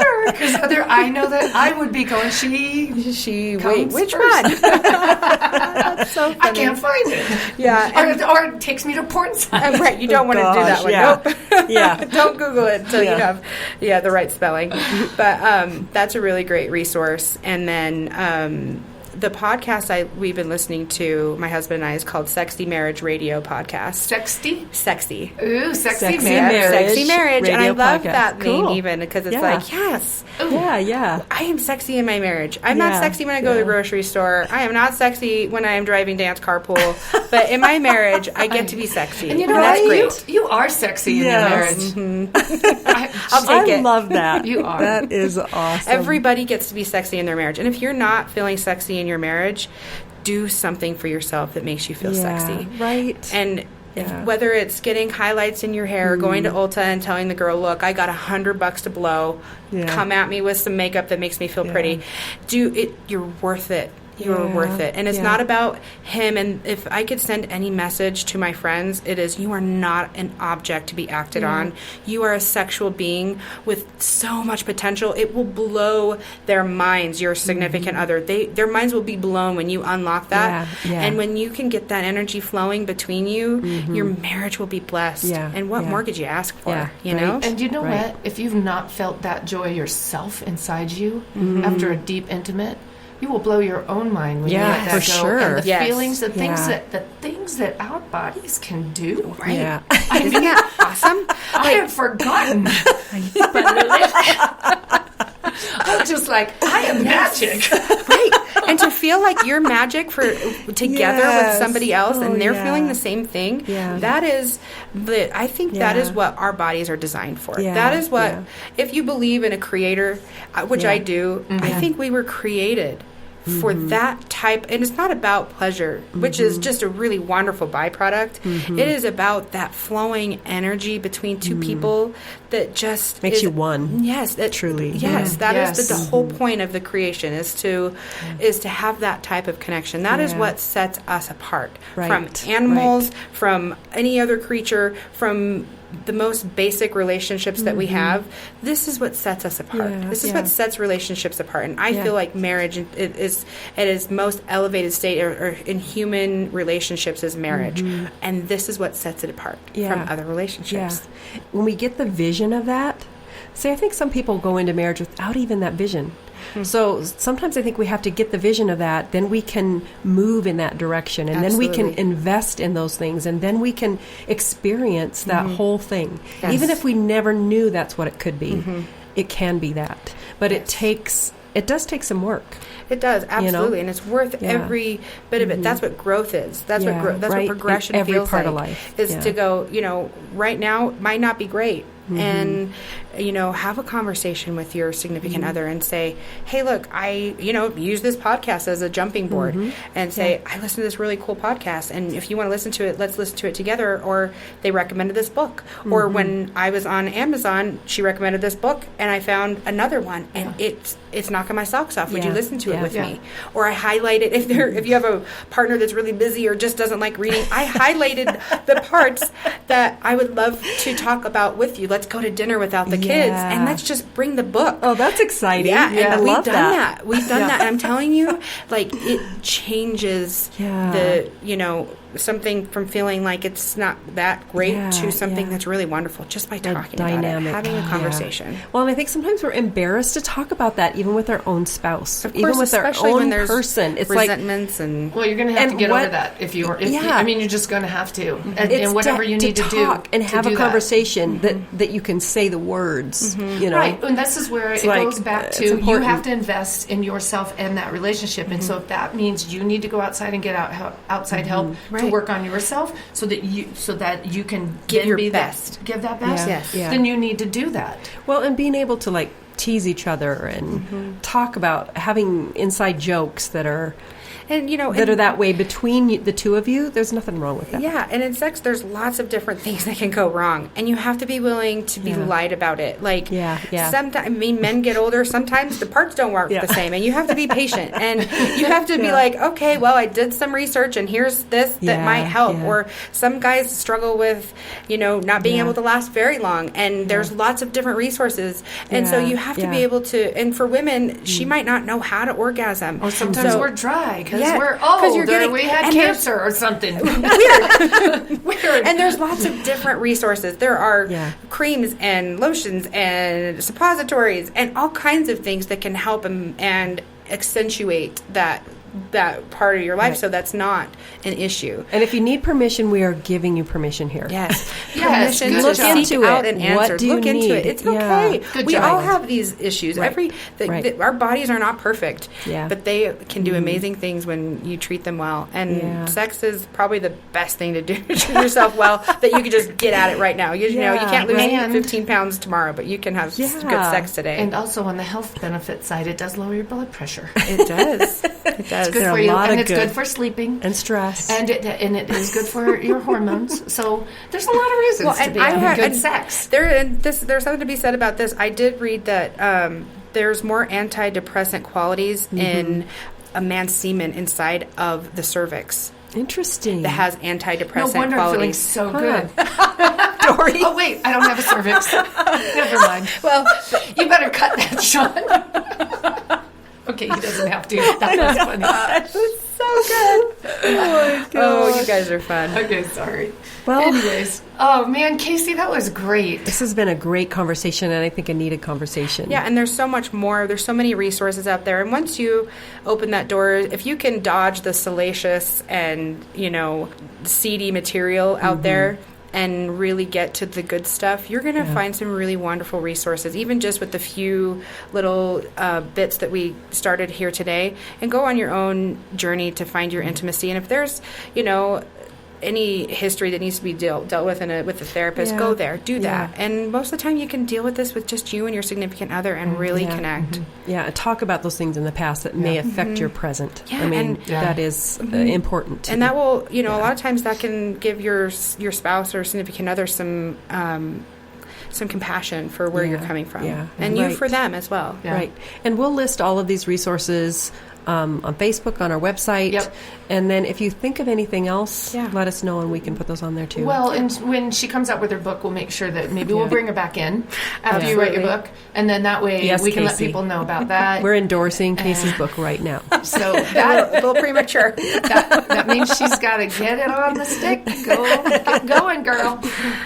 sure, because I know that I would be going, wait, which first. one? That's so funny. I can't find it. Yeah. Or it takes me to porn sites. Right, you don't want to do that one. Yeah. Nope. Yeah. Don't Google it until you have the right spelling. But that's a really great resource. And then the podcast we've been listening to, my husband and I, is called Sexy Marriage Radio Podcast. Sexy? Sexy. Ooh, sexy Sexy marriage. marriage. And I love podcast. that name Cool. even because it's Yeah. like, yes. Ooh. Yeah. I am sexy in my marriage. I'm not sexy when I go to the grocery store. I am not sexy when I am driving dance carpool. But in my marriage, I get to be sexy. And you know that's what? great. You are sexy in your marriage. Mm-hmm. I'll take it. I love that. You are. That is awesome. Everybody gets to be sexy in their marriage. And if you're not feeling sexy in your marriage, do something for yourself that makes you feel sexy. Right. And whether it's getting highlights in your hair, going to Ulta and telling the girl, look, I got $100 to blow. Yeah. Come at me with some makeup that makes me feel pretty. Do it. You're worth it. You're worth it. And it's not about him. And if I could send any message to my friends, it is, you are not an object to be acted on. You are a sexual being with so much potential. It will blow their minds, your significant other. Their minds will be blown when you unlock that. And when you can get that energy flowing between you, your marriage will be blessed. And what more could you ask for? You know? And you know what? If you've not felt that joy yourself inside you after a deep intimate, you will blow your own mind when you let that go. Sure. And the feelings, the things that our bodies can do. Right. Yeah. Isn't that awesome? I had forgotten. I'm just like, I am magic. Right. And to feel like you're magic together with somebody else and they're feeling the same thing, that is I think that is what our bodies are designed for. That is what, if you believe in a creator, which I do, I think we were created for that type, and it's not about pleasure, which is just a really wonderful byproduct. It is about that flowing energy between two people that just makes you one. Yes, truly. Yes, that is the whole point of the creation is to have that type of connection. That is what sets us apart from animals, from any other creature, from the most basic relationships that we have. This is what sets us apart. This is what sets relationships apart. And I feel like marriage is at its most elevated state or in human relationships is marriage. And this is what sets it apart from other relationships. When we get the vision of that, I think some people go into marriage without even that vision. So sometimes I think we have to get the vision of that, then we can move in that direction, and then we can invest in those things, and then we can experience that whole thing. Even if we never knew that's what it could be, it can be that. But it does take some work. It does, absolutely, and it's worth every bit of it. That's what growth is. That's what progression in every feels part like. Of life. Is to go, right now might not be great. And, have a conversation with your significant other and say, hey, look, I, use this podcast as a jumping board and say, I listened to this really cool podcast. And if you want to listen to it, let's listen to it together. Or they recommended this book. Or when I was on Amazon, she recommended this book and I found another one and it's knocking my socks off. Would you listen to it with me? Or I highlighted, if you have a partner that's really busy or just doesn't like reading, I highlighted the parts that I would love to talk about with you. Let's go to dinner without the kids and let's just bring the book. Oh, that's exciting. And we've done that. We've done that. And I'm telling you, it changes something from feeling like it's not that great to something that's really wonderful just by talking about it, having a conversation. Well, and I think sometimes we're embarrassed to talk about that even with our own spouse, of course, even with our especially own when there's person. It's resentments and well, you're going to have to get over that you're just going to have to, and whatever you need to talk do and have a conversation that you can say the words. Right, and this is where it goes back to you have to invest in yourself and that relationship, and so if that means you need to go outside and get outside help to work on yourself, so that you can give your best, give that best. Then you need to do that. Well, and being able to tease each other and talk about having inside jokes that are And, that are that way between the two of you, there's nothing wrong with that. Yeah, and in sex, there's lots of different things that can go wrong, and you have to be willing to be light about it. Like, sometimes, men get older. Sometimes the parts don't work the same, and you have to be patient, and you have to be like, okay, well, I did some research, and here's this that might help. Or some guys struggle with, not being able to last very long, and there's lots of different resources, and so you have to be able to. And for women, she might not know how to orgasm, or sometimes we're dry because we're old, or we had cancer or something. Weird. And there's lots of different resources. There are creams and lotions and suppositories and all kinds of things that can help and accentuate that part of your life, so that's not an issue. And if you need permission, we are giving you permission here. Yes. Permission to seek out and answer. Look into it. It's okay. We all have these issues. Right. Our bodies are not perfect, yeah. but they can do amazing things when you treat them well. And sex is probably the best thing to do to treat yourself well, that you can just get at it right now. You know, you can't lose 15 pounds tomorrow, but you can have good sex today. And also on the health benefit side, it does lower your blood pressure. It does. It does. It's good for you, and it's good for sleeping and stress, and it is good for your hormones. So there's a lot of reasons to be having good sex. There's something to be said about this. I did read that there's more antidepressant qualities in a man's semen inside of the cervix. Interesting. That has antidepressant no wonder qualities. I'm feeling so good. Dori. Oh wait, I don't have a cervix. Never mind. Well, you better cut that, Sean. Okay, he doesn't have to. That was funny. That was so good. Oh, my God. Oh, you guys are fun. Okay, sorry. Well, anyways. Oh, man, Casey, that was great. This has been a great conversation, and I think a needed conversation. Yeah, and there's so much more. There's so many resources out there. And once you open that door, if you can dodge the salacious and, seedy material out there, and really get to the good stuff, you're going to find some really wonderful resources, even just with the few little bits that we started here today, and go on your own journey to find your intimacy. And if there's, any history that needs to be dealt with with a therapist, go there, do that. And most of the time you can deal with this with just you and your significant other and really connect. Yeah, and talk about those things in the past that may affect your present. Yeah, I mean, that is important too. And that will, a lot of times that can give your spouse or significant other some compassion for where you're coming from. Yeah. And you for them as well. Yeah. Right. And we'll list all of these resources on Facebook, on our website. Yep. And then if you think of anything else, let us know and we can put those on there too. Well, and when she comes out with her book, we'll make sure that maybe we'll bring her back in after you write your book. And then that way we can let people know about that. We're endorsing Casey's book right now. So that a little premature. That means she's got to get it on the stick. Get going, girl.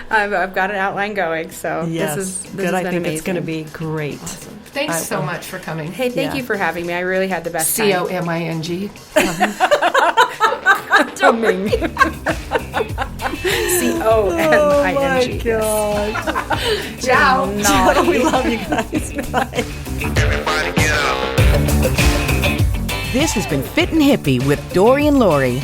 I've got an outline going. So this is good. I think amazing. It's going to be great. Awesome. Thanks so much for coming. Hey, thank you for having me. I really had the best time. COMING. Coming. COMING. Oh my gosh. Ciao. We love you guys. Bye. Everybody get up. This has been Fit and Hippie with Dori and Lori.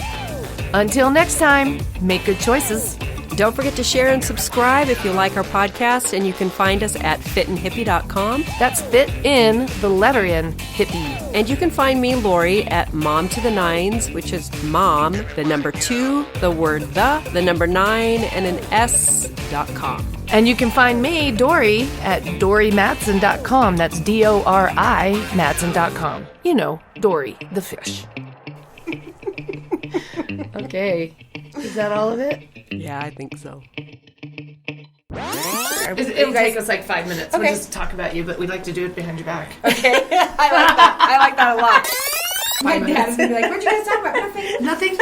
Until next time, make good choices. Don't forget to share and subscribe if you like our podcast, and you can find us at fitandhippie.com. That's fit in, the letter in, hippie. And you can find me, Lori, at Mom to the Nines, which is mom, the number 2, the word the number 9, and an S.com. And you can find me, Dori, at DoriMatson.com. That's DORI Matson.com. You know, Dori, the fish. Okay. Is that all of it? Yeah, I think so. It'll take us like 5 minutes. Okay. We'll just talk about you, but we'd like to do it behind your back. Okay. I like that a lot. My dad's going to be like, what'd you guys talk about? Nothing.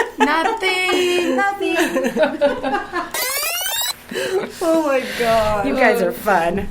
Oh my God. You guys are fun.